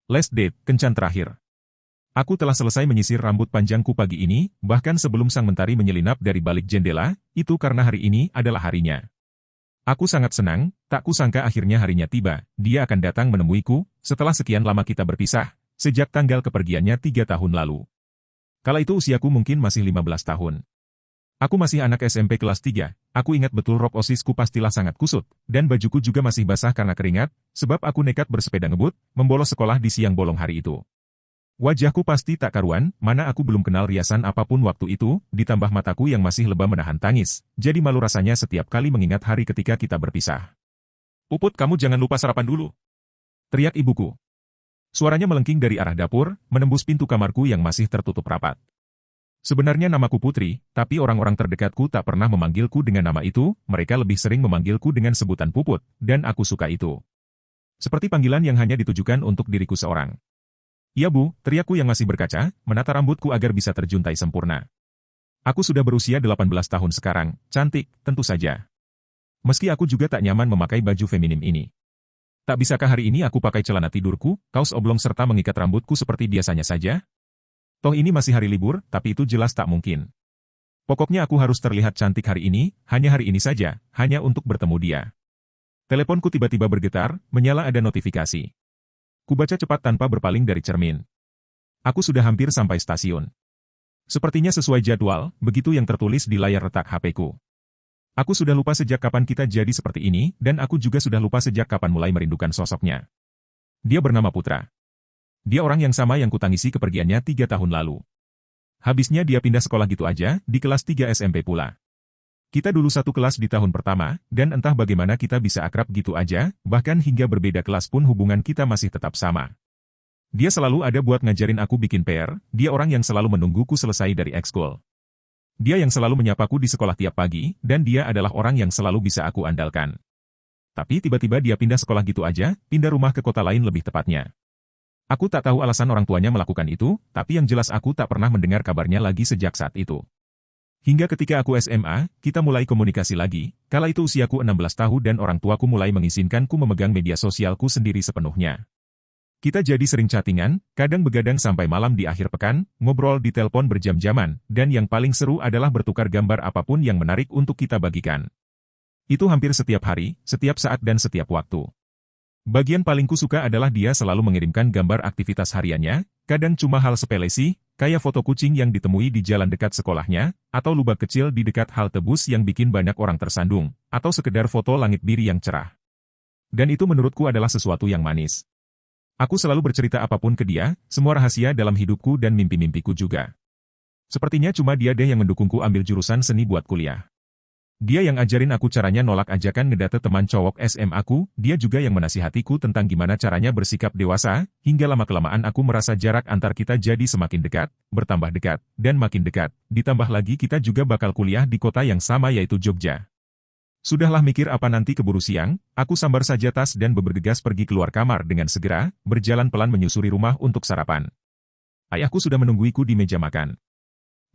Last date, kencan terakhir. Aku telah selesai menyisir rambut panjangku pagi ini, bahkan sebelum sang mentari menyelinap dari balik jendela, itu karena hari ini adalah harinya. Aku sangat senang, tak kusangka akhirnya harinya tiba, dia akan datang menemuiku, setelah sekian lama kita berpisah, sejak tanggal kepergiannya 3 tahun lalu. Kala itu usiaku mungkin masih 15 tahun. Aku masih anak SMP kelas 3, aku ingat betul rok osisku pastilah sangat kusut, dan bajuku juga masih basah karena keringat, sebab aku nekat bersepeda ngebut, membolos sekolah di siang bolong hari itu. Wajahku pasti tak karuan, mana aku belum kenal riasan apapun waktu itu, ditambah mataku yang masih lebam menahan tangis, jadi malu rasanya setiap kali mengingat hari ketika kita berpisah. "Puput, kamu jangan lupa sarapan dulu," teriak ibuku. Suaranya melengking dari arah dapur, menembus pintu kamarku yang masih tertutup rapat. Sebenarnya namaku Putri, tapi orang-orang terdekatku tak pernah memanggilku dengan nama itu, mereka lebih sering memanggilku dengan sebutan Puput, dan aku suka itu. Seperti panggilan yang hanya ditujukan untuk diriku seorang. "Iya Bu," teriakku yang masih berkaca, menata rambutku agar bisa terjuntai sempurna. Aku sudah berusia 18 tahun sekarang, cantik, tentu saja. Meski aku juga tak nyaman memakai baju feminim ini. Tak bisakah hari ini aku pakai celana tidurku, kaos oblong serta mengikat rambutku seperti biasanya saja? Toh ini masih hari libur, tapi itu jelas tak mungkin. Pokoknya aku harus terlihat cantik hari ini, hanya hari ini saja, hanya untuk bertemu dia. Teleponku tiba-tiba bergetar, menyala ada notifikasi. Kubaca cepat tanpa berpaling dari cermin. Aku sudah hampir sampai stasiun. Sepertinya sesuai jadwal, begitu yang tertulis di layar retak HP-ku. Aku sudah lupa sejak kapan kita jadi seperti ini, dan aku juga sudah lupa sejak kapan mulai merindukan sosoknya. Dia bernama Putra. Dia orang yang sama yang kutangisi kepergiannya 3 tahun lalu. Habisnya dia pindah sekolah gitu aja, di kelas 3 SMP pula. Kita dulu satu kelas di tahun pertama, dan entah bagaimana kita bisa akrab gitu aja, bahkan hingga berbeda kelas pun hubungan kita masih tetap sama. Dia selalu ada buat ngajarin aku bikin PR, dia orang yang selalu menungguku selesai dari ekskul. Dia yang selalu menyapaku di sekolah tiap pagi, dan dia adalah orang yang selalu bisa aku andalkan. Tapi tiba-tiba dia pindah sekolah gitu aja, pindah rumah ke kota lain lebih tepatnya. Aku tak tahu alasan orang tuanya melakukan itu, tapi yang jelas aku tak pernah mendengar kabarnya lagi sejak saat itu. Hingga ketika aku SMA, kita mulai komunikasi lagi, kala itu usiaku 16 tahun dan orang tuaku mulai mengizinkanku memegang media sosialku sendiri sepenuhnya. Kita jadi sering chattingan, kadang begadang sampai malam di akhir pekan, ngobrol di telepon berjam-jaman, dan yang paling seru adalah bertukar gambar apapun yang menarik untuk kita bagikan. Itu hampir setiap hari, setiap saat dan setiap waktu. Bagian paling kusuka adalah dia selalu mengirimkan gambar aktivitas hariannya, kadang cuma hal sepele sih, kayak foto kucing yang ditemui di jalan dekat sekolahnya, atau lubang kecil di dekat halte bus yang bikin banyak orang tersandung, atau sekedar foto langit biru yang cerah. Dan itu menurutku adalah sesuatu yang manis. Aku selalu bercerita apapun ke dia, semua rahasia dalam hidupku dan mimpi-mimpiku juga. Sepertinya cuma dia deh yang mendukungku ambil jurusan seni buat kuliah. Dia yang ajarin aku caranya nolak ajakan ngedate teman cowok SMA aku, dia juga yang menasihatiku tentang gimana caranya bersikap dewasa, hingga lama-kelamaan aku merasa jarak antar kita jadi semakin dekat, bertambah dekat, dan makin dekat, ditambah lagi kita juga bakal kuliah di kota yang sama yaitu Jogja. Sudahlah mikir apa nanti keburu siang, aku sambar saja tas dan bergegas pergi keluar kamar dengan segera, berjalan pelan menyusuri rumah untuk sarapan. Ayahku sudah menungguiku di meja makan.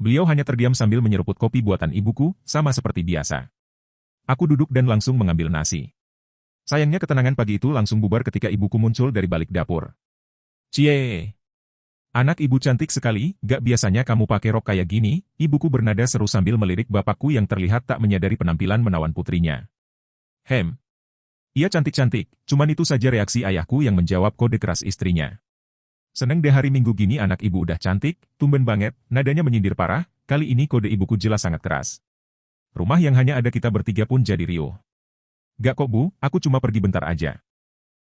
Beliau hanya terdiam sambil menyeruput kopi buatan ibuku, sama seperti biasa. Aku duduk dan langsung mengambil nasi. Sayangnya ketenangan pagi itu langsung bubar ketika ibuku muncul dari balik dapur. "Cie! Anak ibu cantik sekali, gak biasanya kamu pakai rok kayak gini," ibuku bernada seru sambil melirik bapakku yang terlihat tak menyadari penampilan menawan putrinya. Iya cantik-cantik, cuman itu saja reaksi ayahku yang menjawab kode keras istrinya. "Seneng deh hari Minggu gini anak ibu udah cantik, tumben banget," nadanya menyindir parah, kali ini kode ibuku jelas sangat keras. Rumah yang hanya ada kita bertiga pun jadi riuh. "Gak kok Bu, aku cuma pergi bentar aja.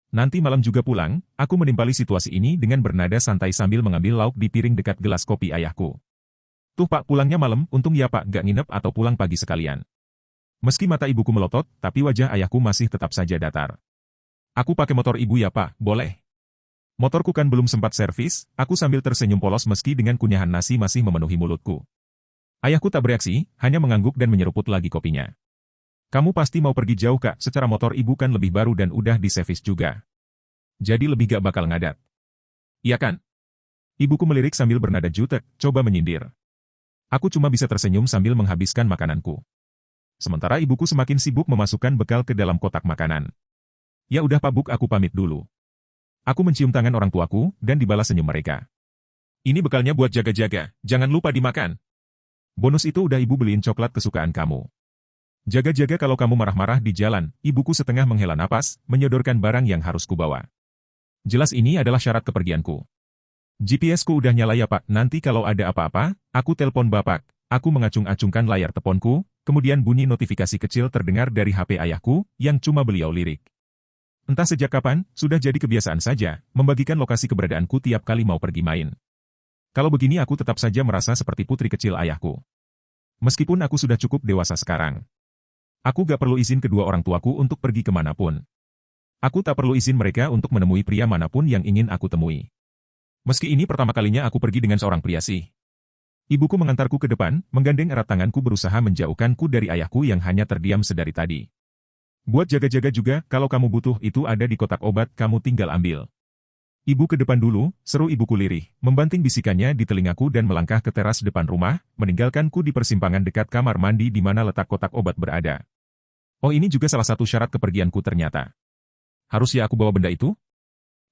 Nanti malam juga pulang," aku menimpali situasi ini dengan bernada santai sambil mengambil lauk di piring dekat gelas kopi ayahku. "Tuh Pak pulangnya malam, untung ya Pak gak nginep atau pulang pagi sekalian." Meski mata ibuku melotot, tapi wajah ayahku masih tetap saja datar. "Aku pakai motor ibu ya Pak, boleh?" Motorku kan belum sempat servis, aku sambil tersenyum polos meski dengan kunyahan nasi masih memenuhi mulutku. Ayahku tak bereaksi, hanya mengangguk dan menyeruput lagi kopinya. "Kamu pasti mau pergi jauh Kak, secara motor ibu kan lebih baru dan udah diservis juga. Jadi lebih gak bakal ngadat. Iya kan?" Ibuku melirik sambil bernada jutek, coba menyindir. Aku cuma bisa tersenyum sambil menghabiskan makananku. Sementara ibuku semakin sibuk memasukkan bekal ke dalam kotak makanan. "Ya udah Pak Buk, aku pamit dulu. Aku mencium tangan orang tuaku, dan dibalas senyum mereka. Ini bekalnya buat jaga-jaga, jangan lupa dimakan. Bonus itu udah ibu beliin coklat kesukaan kamu. Jaga-jaga kalau kamu marah-marah di jalan, ibuku setengah menghela napas, menyodorkan barang yang harus kubawa. Jelas ini adalah syarat kepergianku. GPS-ku udah nyala ya Pak, nanti kalau ada apa-apa, aku telepon Bapak. Aku mengacung-acungkan layar teleponku, kemudian bunyi notifikasi kecil terdengar dari HP ayahku, yang cuma beliau lirik. Entah sejak kapan, sudah jadi kebiasaan saja, membagikan lokasi keberadaanku tiap kali mau pergi main. Kalau begini aku tetap saja merasa seperti putri kecil ayahku. Meskipun aku sudah cukup dewasa sekarang. Aku gak perlu izin kedua orang tuaku untuk pergi kemanapun. Aku tak perlu izin mereka untuk menemui pria manapun yang ingin aku temui. Meski ini pertama kalinya aku pergi dengan seorang pria sih. Ibuku mengantarku ke depan, menggandeng erat tanganku berusaha menjauhkanku dari ayahku yang hanya terdiam sedari tadi. Buat jaga-jaga juga, kalau kamu butuh itu ada di kotak obat, kamu tinggal ambil. Ibu ke depan dulu, seru ibuku lirih, membanting bisikannya di telingaku dan melangkah ke teras depan rumah, meninggalkanku di persimpangan dekat kamar mandi di mana letak kotak obat berada. Oh ini juga salah satu syarat kepergianku ternyata. Harus ya aku bawa benda itu?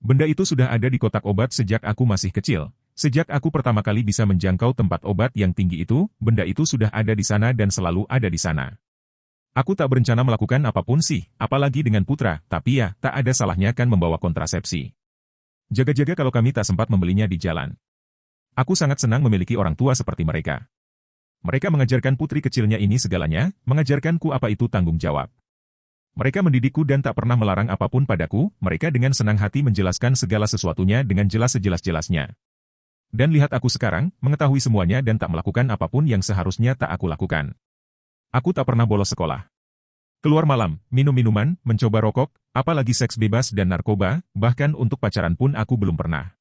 Benda itu sudah ada di kotak obat sejak aku masih kecil. Sejak aku pertama kali bisa menjangkau tempat obat yang tinggi itu, benda itu sudah ada di sana dan selalu ada di sana. Aku tak berencana melakukan apapun sih, apalagi dengan putra, tapi ya, tak ada salahnya kan membawa kontrasepsi. Jaga-jaga kalau kami tak sempat membelinya di jalan. Aku sangat senang memiliki orang tua seperti mereka. Mereka mengajarkan putri kecilnya ini segalanya, mengajarkanku apa itu tanggung jawab. Mereka mendidikku dan tak pernah melarang apapun padaku, mereka dengan senang hati menjelaskan segala sesuatunya dengan jelas sejelas-jelasnya. Dan lihat aku sekarang, mengetahui semuanya dan tak melakukan apapun yang seharusnya tak aku lakukan. Aku tak pernah bolos sekolah. Keluar malam, minum minuman, mencoba rokok, apalagi seks bebas dan narkoba, bahkan untuk pacaran pun aku belum pernah.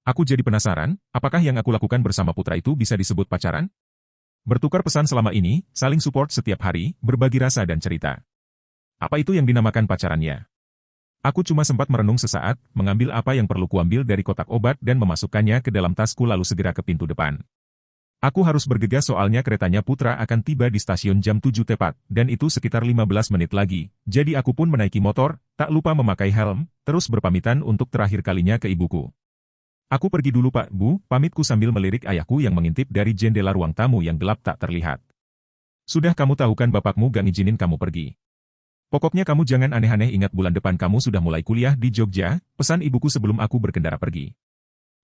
Aku jadi penasaran, apakah yang aku lakukan bersama putra itu bisa disebut pacaran? Bertukar pesan selama ini, saling support setiap hari, berbagi rasa dan cerita. Apa itu yang dinamakan pacarannya? Aku cuma sempat merenung sesaat, mengambil apa yang perlu kuambil dari kotak obat dan memasukkannya ke dalam tasku lalu segera ke pintu depan. Aku harus bergegas soalnya keretanya putra akan tiba di stasiun jam 7 tepat, dan itu sekitar 15 menit lagi. Jadi aku pun menaiki motor, tak lupa memakai helm, terus berpamitan untuk terakhir kalinya ke ibuku. Aku pergi dulu Pak, Bu, pamitku sambil melirik ayahku yang mengintip dari jendela ruang tamu yang gelap tak terlihat. Sudah kamu tahu kan bapakmu gak ngizinin kamu pergi. Pokoknya kamu jangan aneh-aneh ingat bulan depan kamu sudah mulai kuliah di Jogja, pesan ibuku sebelum aku berkendara pergi.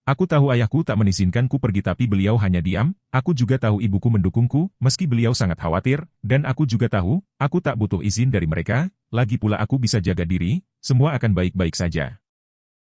Aku tahu ayahku tak mengizinkanku pergi tapi beliau hanya diam, aku juga tahu ibuku mendukungku, meski beliau sangat khawatir, dan aku juga tahu, aku tak butuh izin dari mereka, lagi pula aku bisa jaga diri, semua akan baik-baik saja.